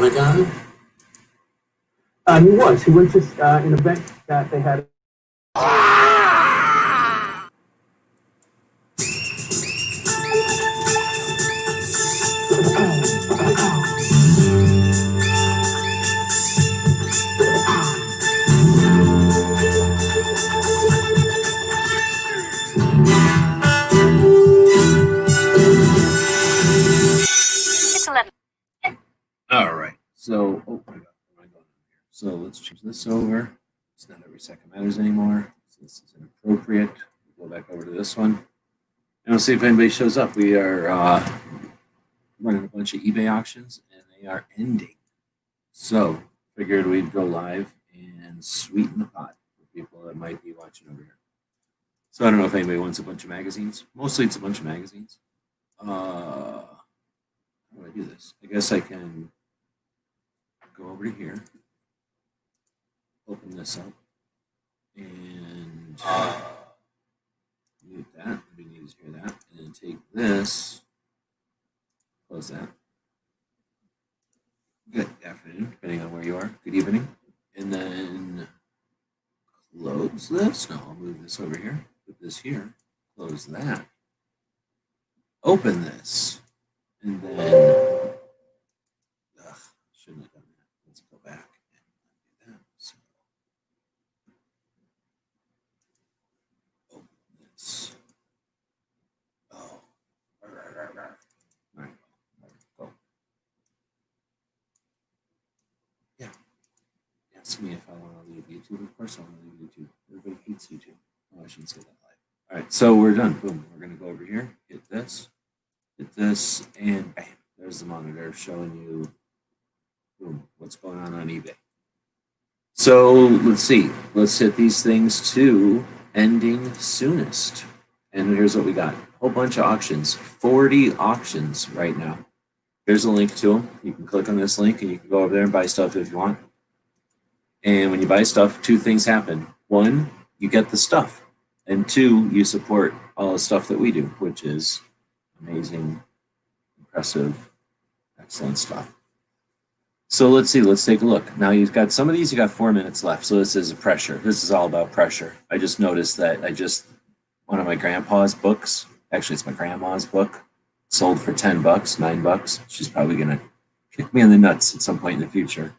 again? He was. He went to an event that they had. All right. So, oh my God, where am I going here? So let's change this over. It's not every second matters anymore. So this is inappropriate. We'll go back over to this one. And we'll see if anybody shows up. We are running a bunch of eBay auctions, and they are ending. So figured we'd go live and sweeten the pot for people that might be watching over here. So I don't know if anybody wants a bunch of magazines. Mostly it's a bunch of magazines. How do I do this? I guess I can go over to here, open this up, and mute that. We need to hear that, and then take this, close that. Good afternoon, depending on where you are. Good evening, and then close this. No, I'll move this over here. Put this here. Close that. Open this, and then shouldn't have done that. Let's go back and do that. So, open this. Oh, all right, go. Yeah. Ask me if I want to leave YouTube. Of course, I want to leave YouTube. Everybody hates YouTube. Oh, I shouldn't say that live. All right, so we're done. Boom. We're going to go over here, hit this, and bam. There's the monitor showing you boom, what's going on eBay. So let's see. Let's hit these things to ending soonest. And here's what we got. A whole bunch of auctions. 40 auctions right now. Here's a link to them. You can click on this link and you can go over there and buy stuff if you want. And when you buy stuff, two things happen. One, you get the stuff. And two, you support all the stuff that we do, which is amazing, impressive, excellent stuff. So let's see, let's take a look. Now you've got some of these, you got 4 minutes left. So this is a pressure. This is all about pressure. I just noticed that one of my grandpa's books, actually it's my grandma's book, sold for $10, $9. She's probably gonna kick me in the nuts at some point in the future.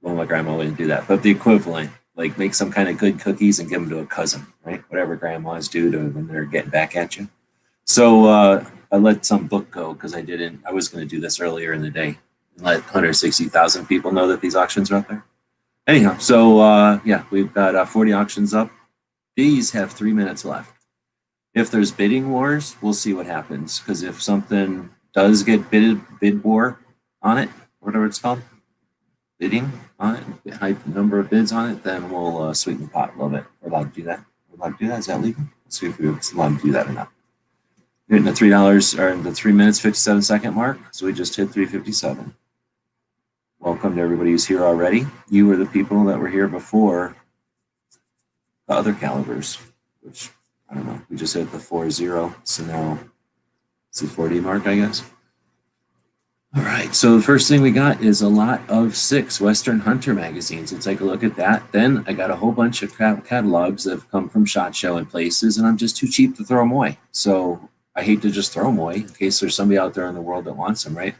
Well, my grandma wouldn't do that, but the equivalent, like make some kind of good cookies and give them to a cousin, right? Whatever grandmas do when they're getting back at you. So I let some book go because I was gonna do this earlier in the day. Let 160,000 people know that these auctions are up there. Anyhow, so yeah, we've got 40 auctions up. These have 3 minutes left. If there's bidding wars, we'll see what happens. Because if something does get bid war on it, whatever it's called, bidding on it, high number of bids on it, then we'll sweeten the pot a little bit. We're allowed to do that. We're allowed to do that. Is that legal? Let's see if we're allowed to do that or not. We're hitting the $3 or the 3 minutes 57 second mark. So we just hit 3:57. Welcome to everybody who's here already. You were the people that were here before the other calibers, which I don't know. We just hit the 4-0, so now it's the 40 mark, I guess. All right, so the first thing we got is a lot of 6 Western Hunter magazines. Let's take a look at that. Then I got a whole bunch of catalogs that have come from SHOT Show and places, and I'm just too cheap to throw them away. So I hate to just throw them away in case there's somebody out there in the world that wants them, right?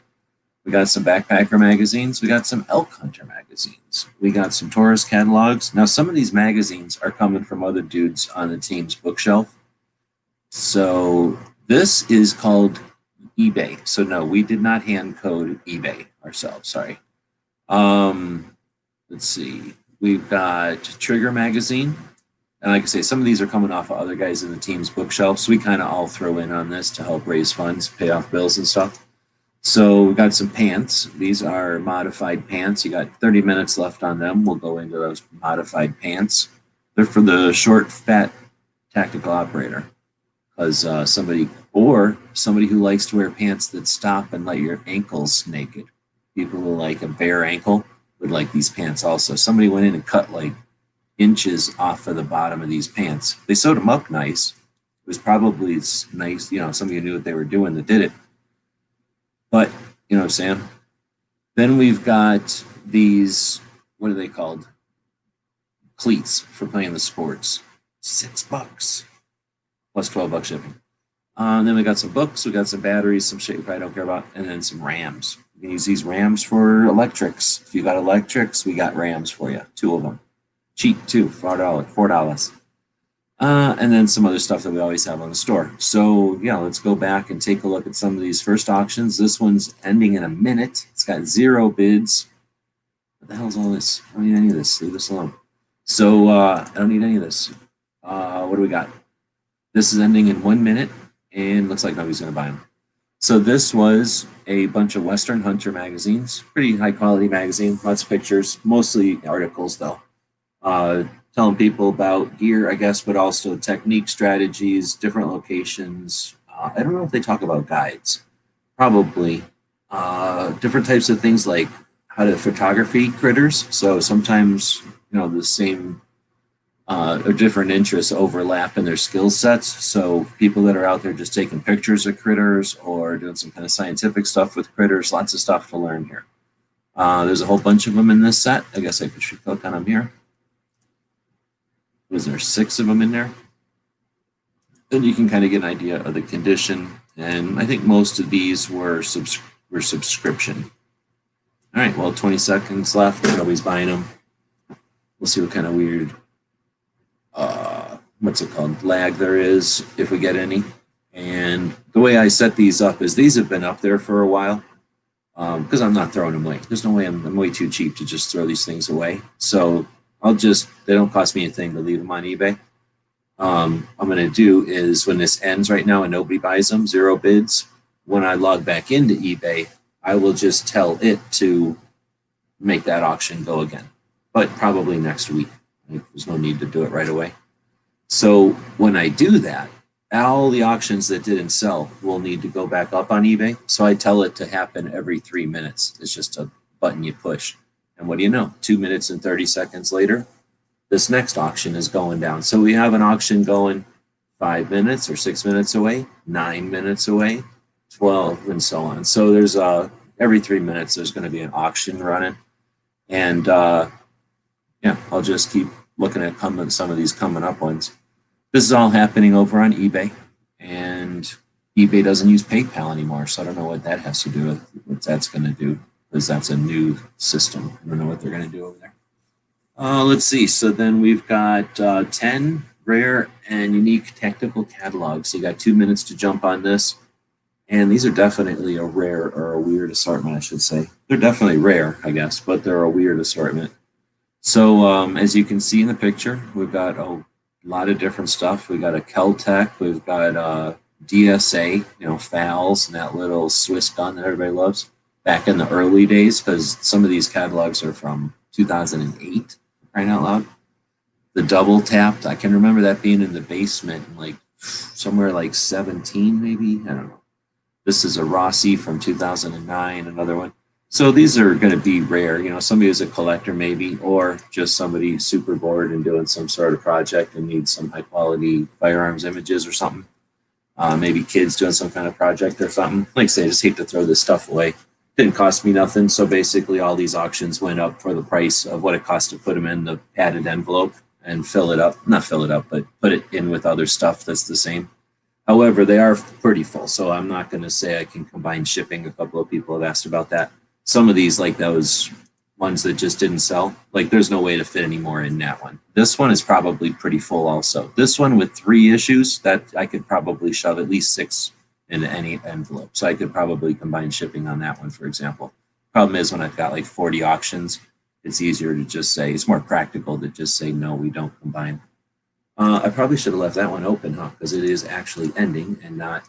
We got some backpacker magazines. We got some elk hunter magazines. We got some tourist catalogs. Now, some of these magazines are coming from other dudes on the team's bookshelf. So this is called eBay. So no, we did not hand code eBay ourselves. Sorry. Let's see. We've got Trigger magazine. And like I say, some of these are coming off of other guys in the team's bookshelf. So we kind of all throw in on this to help raise funds, pay off bills and stuff. So we got some pants. These are modified pants. You got 30 minutes left on them. We'll go into those modified pants. They're for the short, fat tactical operator. Because somebody who likes to wear pants that stop and let your ankles naked. People who like a bare ankle would like these pants also. Somebody went in and cut like inches off of the bottom of these pants. They sewed them up nice. It was probably nice, you know, somebody who knew what they were doing that did it. But, you know what I'm saying? Then we've got these, what are they called? Cleats for playing the sports. $6 plus $12 shipping. Then we got some books, we got some batteries, some shit you probably don't care about, and then some RAMs. You can use these RAMs for electrics. If you got electrics, we got RAMs for you, 2 of them. Cheap too, $4. And then some other stuff that we always have on the store. So yeah, let's go back and take a look at some of these first auctions. This one's ending in a minute. It's got 0 bids. What the hell's all this? I don't need any of this. Leave this alone. So I don't need any of this. What do we got? This is ending in 1 minute, and looks like nobody's going to buy them. So this was a bunch of Western Hunter magazines. Pretty high quality magazine. Lots of pictures. Mostly articles though. Telling people about gear, I guess, but also technique, strategies, different locations. I don't know if they talk about guides. Probably. Different types of things like how to photography critters. So sometimes, the same or different interests overlap in their skill sets. So people that are out there just taking pictures of critters or doing some kind of scientific stuff with critters, lots of stuff to learn here. There's a whole bunch of them in this set. I guess I should click on them here. Was there 6 of them in there? And you can kind of get an idea of the condition. And I think most of these were subscription. All right, well, 20 seconds left. Nobody's buying them. We'll see what kind of weird, what's it called, lag there is, if we get any. And the way I set these up is these have been up there for a while because I'm not throwing them away. There's no way I'm way too cheap to just throw these things away. So they don't cost me anything to leave them on eBay. I'm going to do is when this ends right now and nobody buys them, 0 bids, when I log back into eBay, I will just tell it to make that auction go again, but probably next week. There's no need to do it right away. So when I do that, all the auctions that didn't sell will need to go back up on eBay. So I tell it to happen every 3 minutes. It's just a button you push. And what do you know? 2 minutes and 30 seconds later, this next auction is going down. So we have an auction going 5 minutes or 6 minutes away, 9 minutes away, 12, and so on. So there's every 3 minutes, there's going to be an auction running. And yeah, I'll just keep looking at some of these coming up ones. This is all happening over on eBay, and eBay doesn't use PayPal anymore. So I don't know what that has to do with what that's going to do, because that's a new system. I don't know what they're going to do over there. Let's see. So then we've got 10 rare and unique technical catalogs. So you got 2 minutes to jump on this. And these are definitely a rare or a weird assortment, I should say. They're definitely rare, I guess, but they're a weird assortment. So as you can see in the picture, we've got a lot of different stuff. We've got a Kel-Tec. We've got DSA, FALs, and that little Swiss gun that everybody loves back in the early days, because some of these catalogs are from 2008, crying out loud. The double tapped, I can remember that being in the basement, like somewhere like 17 maybe, I don't know. This is a Rossi from 2009, another one. So these are going to be rare. Somebody who's a collector maybe, or just somebody super bored and doing some sort of project and needs some high quality firearms images or something. Maybe kids doing some kind of project or something. Like I say, I just hate to throw this stuff away. Didn't cost me nothing. So basically all these auctions went up for the price of what it cost to put them in the padded envelope and fill it up. Not fill it up, but put it in with other stuff that's the same. However, they are pretty full. So I'm not going to say I can combine shipping. A couple of people have asked about that. Some of these, like those ones that just didn't sell, like there's no way to fit any more in that one. This one is probably pretty full also. This one with 3 issues, that I could probably shove at least 6 in any envelope. So I could probably combine shipping on that one, for example. Problem is when I've got like 40 auctions, it's easier to just say, it's more practical to just say, no, we don't combine. I probably should have left that one open, because it is actually ending and not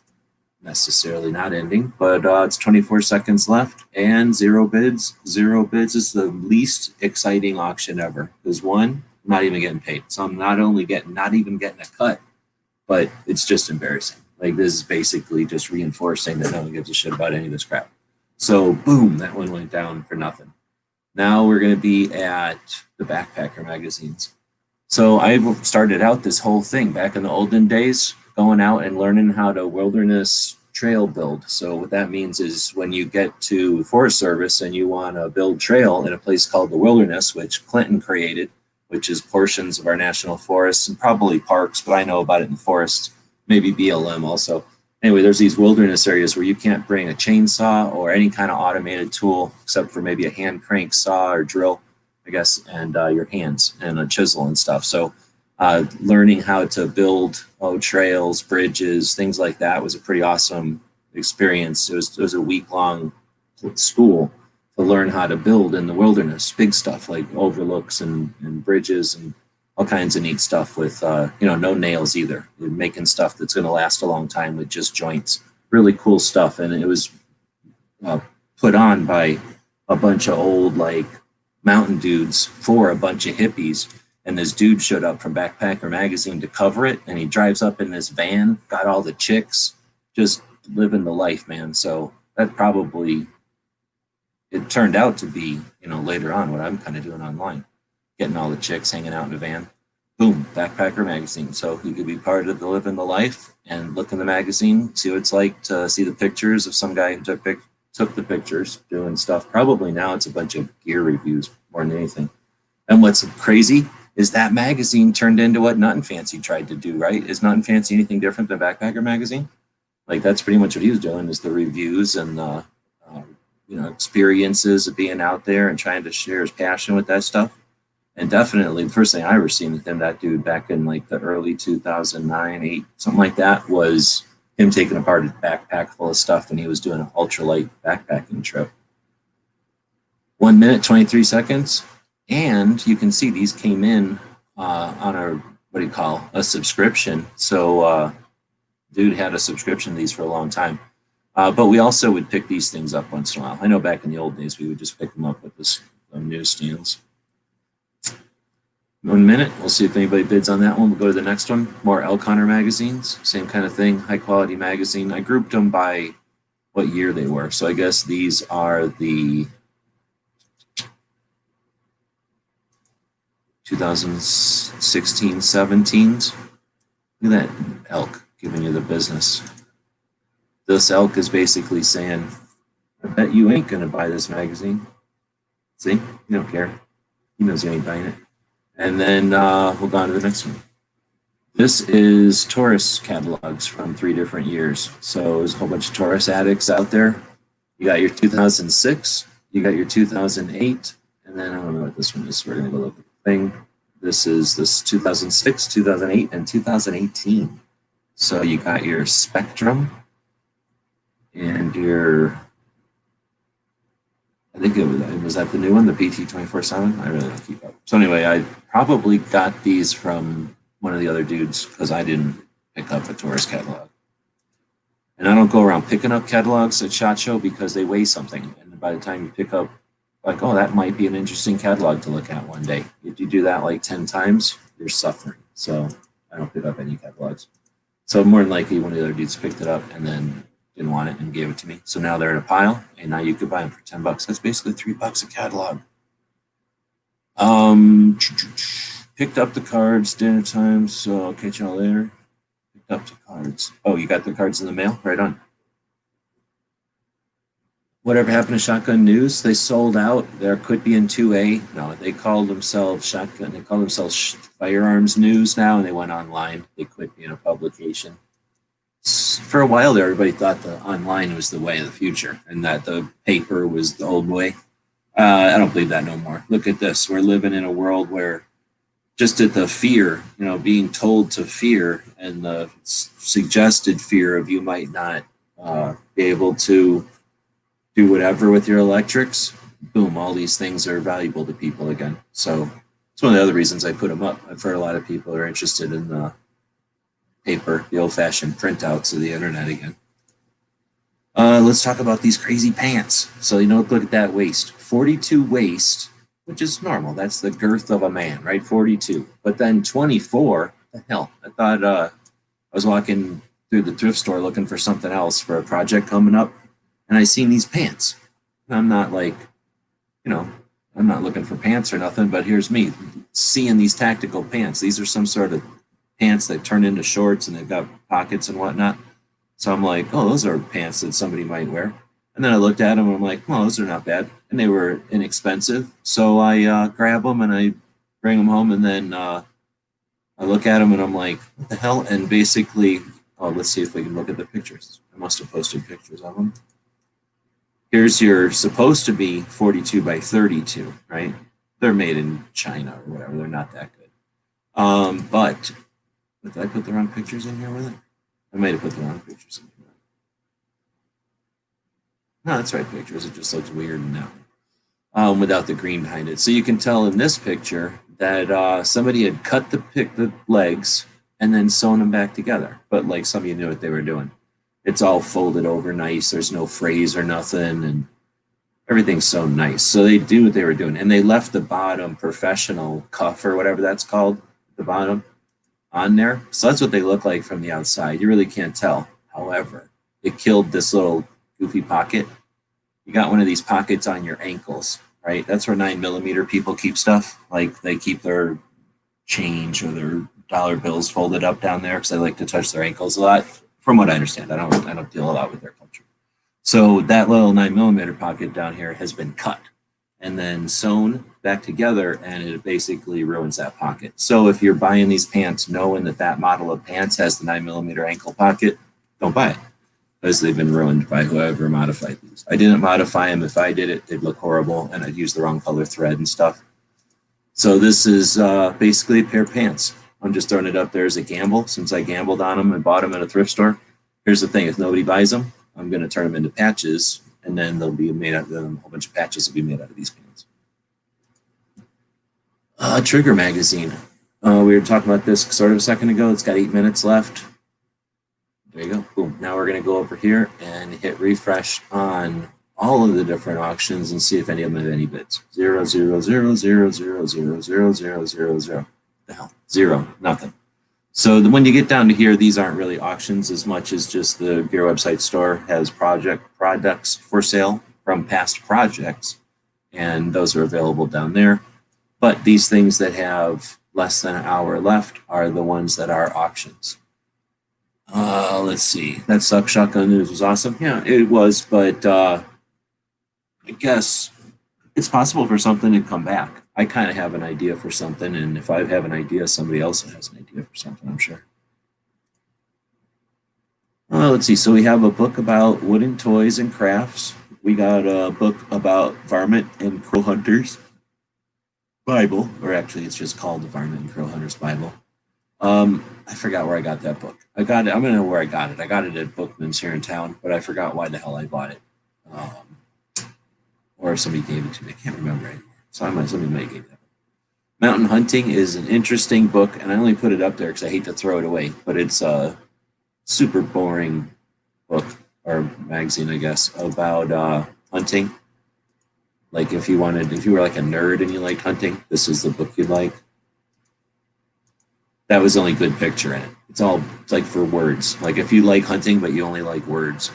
necessarily not ending, but it's 24 seconds left and 0 bids. 0 bids is the least exciting auction ever, because one, I'm not even getting paid. So I'm not even getting a cut, but it's just embarrassing. Like this is basically just reinforcing that no one gives a shit about any of this crap. So boom, that one went down for nothing. Now we're going to be at the backpacker magazines. So I started out this whole thing back in the olden days, going out and learning how to wilderness trail build. So what that means is when you get to Forest Service and you want to build trail in a place called the Wilderness, which Clinton created, which is portions of our national forests and probably parks, but I know about it in forests, maybe BLM also. Anyway, there's these wilderness areas where you can't bring a chainsaw or any kind of automated tool except for maybe a hand crank saw or drill, I guess, and your hands and a chisel and stuff. So learning how to build trails, bridges, things like that was a pretty awesome experience. It was a week-long school to learn how to build in the wilderness, big stuff like overlooks and bridges and all kinds of neat stuff with, no nails either. We're making stuff that's going to last a long time with just joints. Really cool stuff. And it was put on by a bunch of old, like, mountain dudes for a bunch of hippies. And this dude showed up from Backpacker Magazine to cover it. And he drives up in this van, got all the chicks, just living the life, man. So that probably, it turned out to be, later on what I'm kind of doing online. Getting all the chicks hanging out in a van. Boom, Backpacker Magazine. So you could be part of the living the life and look in the magazine, see what it's like to see the pictures of some guy who took the pictures, doing stuff. Probably now it's a bunch of gear reviews more than anything. And what's crazy is that magazine turned into what Nut and Fancy tried to do, right? Is Nut and Fancy anything different than Backpacker Magazine? Like, that's pretty much what he was doing, is the reviews and the experiences of being out there and trying to share his passion with that stuff. And definitely the first thing I ever seen with him, that dude back in like the early 2009, 8, something like that, was him taking apart his backpack full of stuff, and he was doing an ultralight backpacking trip. 1 minute, 23 seconds. And you can see these came in on a subscription. So dude had a subscription to these for a long time. But we also would pick these things up once in a while. I know back in the old days, we would just pick them up at this newsstands. 1 minute. We'll see if anybody bids on that one. We'll go to the next one. More elk hunter magazines. Same kind of thing. High quality magazine. I grouped them by what year they were. So I guess these are the 2016, 17s. Look at that elk giving you the business. This elk is basically saying, I bet you ain't going to buy this magazine. See? You don't care. He knows you ain't buying it. And then we'll go on to the next one. This is Taurus catalogs from 3 different years. So there's a whole bunch of Taurus addicts out there. You got your 2006, you got your 2008, and then I don't know what this one is. We're going to go look at the thing. This is 2006, 2008, and 2018. So you got your Spectrum and your, I think was that the new one, the PT 24/7? I really don't keep up. So anyway, I probably got these from one of the other dudes because I didn't pick up a Taurus catalog. And I don't go around picking up catalogs at SHOT Show because they weigh something. And by the time you pick up, like, oh, that might be an interesting catalog to look at one day. If you do that like 10 times, you're suffering. So I don't pick up any catalogs. So more than likely, one of the other dudes picked it up and then didn't want it and gave it to me. So now they're in a pile, and now you could buy them for $10. That's basically $3 a catalog. Picked up the cards, dinner time, so I'll catch y'all later. Picked up the cards. Oh, you got the cards in the mail? Right on. Whatever happened to Shotgun News? They sold out. There could be in 2A. No, they called themselves Shotgun. They call themselves Firearms News now, and they went online. They quit being a publication. For a while there, everybody thought the online was the way of the future and that the paper was the old way. I don't believe that no more. Look at this. We're living in a world where just at the fear, being told to fear and the suggested fear of you might not be able to do whatever with your electrics, boom, all these things are valuable to people again. So it's one of the other reasons I put them up. I've heard a lot of people are interested in the paper, the old-fashioned printouts of the internet again. Let's talk about these crazy pants. So, look at that waist. 42 waist, which is normal. That's the girth of a man, right? 42. But then 24, the hell? I thought I was walking through the thrift store looking for something else for a project coming up, and I seen these pants. And I'm not like, I'm not looking for pants or nothing, but here's me seeing these tactical pants. These are some sort of pants that turn into shorts and they've got pockets and whatnot. So I'm like, oh, those are pants that somebody might wear. And then I looked at them and I'm like, well, those are not bad. And they were inexpensive. So I grab them and I bring them home. And then I look at them and I'm like, what the hell? And basically, oh, let's see if we can look at the pictures. I must have posted pictures of them. Here's your supposed to be 42 by 32, right? They're made in China or whatever. They're not that good. But did I put the wrong pictures in here with it? I might have put the wrong pictures in here. No, that's right pictures. It just looks weird now without the green behind it. So you can tell in this picture that somebody had cut the legs and then sewn them back together. But like somebody knew what they were doing. It's all folded over nice. There's no frays or nothing, and everything's so nice. So they do what they were doing, and they left the bottom professional cuff or whatever that's called, the bottom on there. So that's what they look like from the outside. You really can't tell. However, it killed this little goofy pocket. You got one of these pockets on your ankles, right? That's where 9mm people keep stuff. Like they keep their change or their dollar bills folded up down there because they like to touch their ankles a lot. From what I understand, I don't deal a lot with their culture. So that little 9mm pocket down here has been cut and then sewn back together, and it basically ruins that pocket. So if you're buying these pants knowing that that model of pants has the 9mm ankle pocket, don't buy it because they've been ruined by whoever modified these. I didn't modify them. If I did it, they'd look horrible, and I'd use the wrong color thread and stuff. So this is basically a pair of pants. I'm just throwing it up there as a gamble since I gambled on them and bought them at a thrift store. Here's the thing: if nobody buys them, I'm going to turn them into patches, and then they'll be made out of them. A whole bunch of patches will be made out of these pants. Trigger magazine. We were talking about this sort of a second ago. It's got 8 minutes left. There you go. Boom. Now we're going to go over here and hit refresh on all of the different auctions and see if any of them have any bids. 0, 0, 0, 0, 0, 0, 0, 0, 0, 0. The hell? 0. Nothing. So when you get down to here, these aren't really auctions as much as just the Gear Website store has products for sale from past projects, and those are available down there. But these things that have less than an hour left are the ones that are auctions. Let's see. That Suck Shotgun News was awesome. Yeah, it was, but I guess it's possible for something to come back. I kind of have an idea for something, and if I have an idea, somebody else has an idea for something, I'm sure. Let's see. So we have a book about wooden toys and crafts. We got a book about varmint and crow hunters Bible, or actually it's just called the Varmint and Crow Hunters Bible. I forgot where I got that book. I got it. I'm gonna know where I got it. I got it at Bookman's here in town, but I forgot why the hell I bought it. Or if somebody gave it to me. I can't remember anymore. So somebody might give that. Mountain Hunting is an interesting book, and I only put it up there because I hate to throw it away, but it's a super boring book or magazine, I guess, about hunting. Like if you were like a nerd and you liked hunting, this is the book you'd like. That was the only good picture in it. It's like for words. Like if you like hunting but you only like words,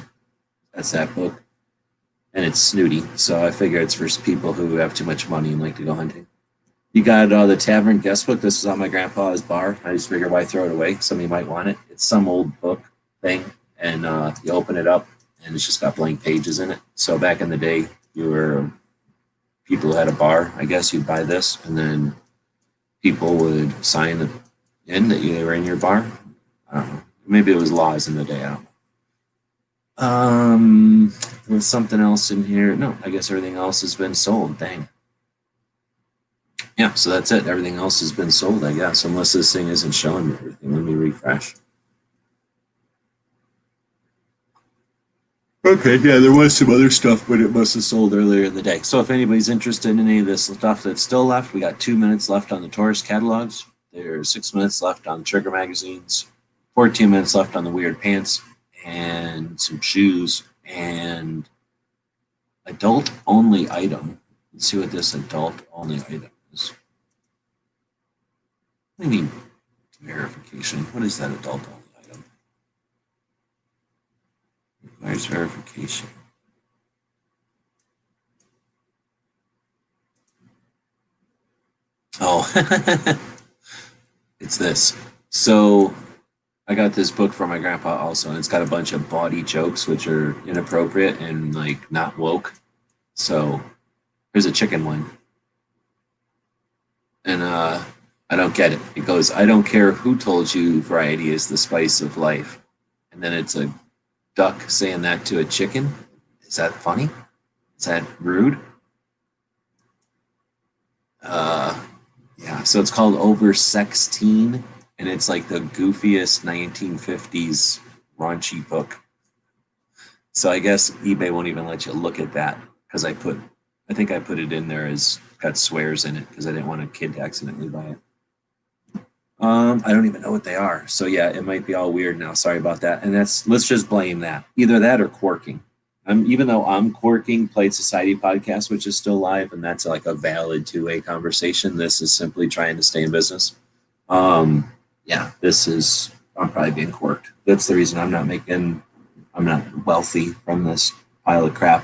that's that book. And it's snooty, so I figure it's for people who have too much money and like to go hunting. You got the Tavern Guest Book. This was on my grandpa's bar. I just figured why throw it away? Somebody might want it. It's some old book thing, and you open it up, and it's just got blank pages in it. So back in the day, people who had a bar, I guess you'd buy this, and then people would sign in that you were in your bar. I don't know. Maybe it was laws in the day. I don't know. There's something else in here. No, I guess everything else has been sold. Dang. Yeah, so that's it. Everything else has been sold, I guess, unless this thing isn't showing me everything. Let me refresh. Okay, yeah, there was some other stuff, but it must have sold earlier in the day. So if anybody's interested in any of this stuff that's still left, we got 2 minutes left on the tourist catalogs. There's 6 minutes left on the Trigger magazines, 14 minutes left on the weird pants, and some shoes, and adult only item. Let's see what this adult only item is. I mean, verification. What is that adult only item? Requires verification. Oh, it's this. So I got this book from my grandpa also, and it's got a bunch of bawdy jokes which are inappropriate and like not woke. So here's a chicken one. And I don't get it. It goes, I don't care who told you variety is the spice of life. And then it's a duck saying that to a chicken. Is that funny? Is that rude? Yeah, so it's called Over 16, and it's like the goofiest 1950s raunchy book. So I guess eBay won't even let you look at that because I think I put it in there as got swears in it because I didn't want a kid to accidentally buy it. I don't even know what they are. So yeah, it might be all weird now. Sorry about that. And let's just blame that. Either that or quirking. Even though I'm quirking Played Society podcast, which is still live, and that's like a valid two-way conversation. This is simply trying to stay in business. Yeah, I'm probably being quirked. That's the reason I'm not wealthy from this pile of crap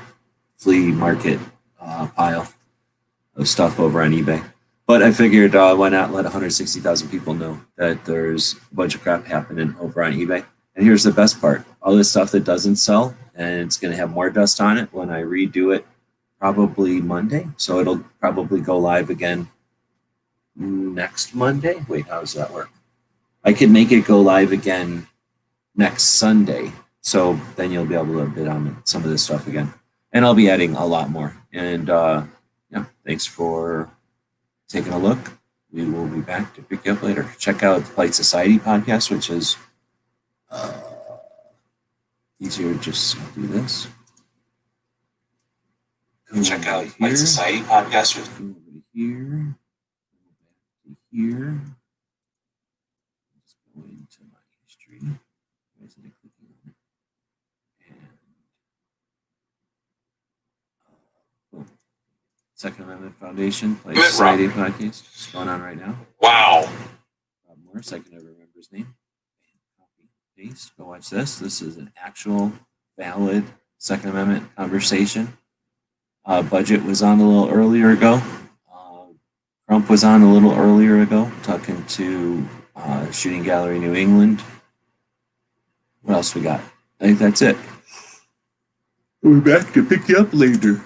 flea market pile of stuff over on eBay. But I figured why not let 160,000 people know that there's a bunch of crap happening over on eBay. And here's the best part. All this stuff that doesn't sell, and it's going to have more dust on it when I redo it probably Monday. So it'll probably go live again next Monday. Wait, how does that work? I can make it go live again next Sunday. So then you'll be able to bid on some of this stuff again. And I'll be adding a lot more. And yeah, thanks for taking a look. We will be back to pick you up later. Check out the Polite Society podcast, which is easier. Just do this. Go check out the Polite Society podcast. Go over here. Here. Just go into my history. Why isn't it clicking on it? And boom. Second Amendment Foundation, Polite Society podcast. What's going on right now? Wow. Rob Morris, I can never remember his name. Copy, paste. Go watch this. This is an actual valid Second Amendment conversation. Budget was on a little earlier ago. Trump was on a little earlier ago, talking to Shooting Gallery New England. What else we got? I think that's it. We're back to pick you up later.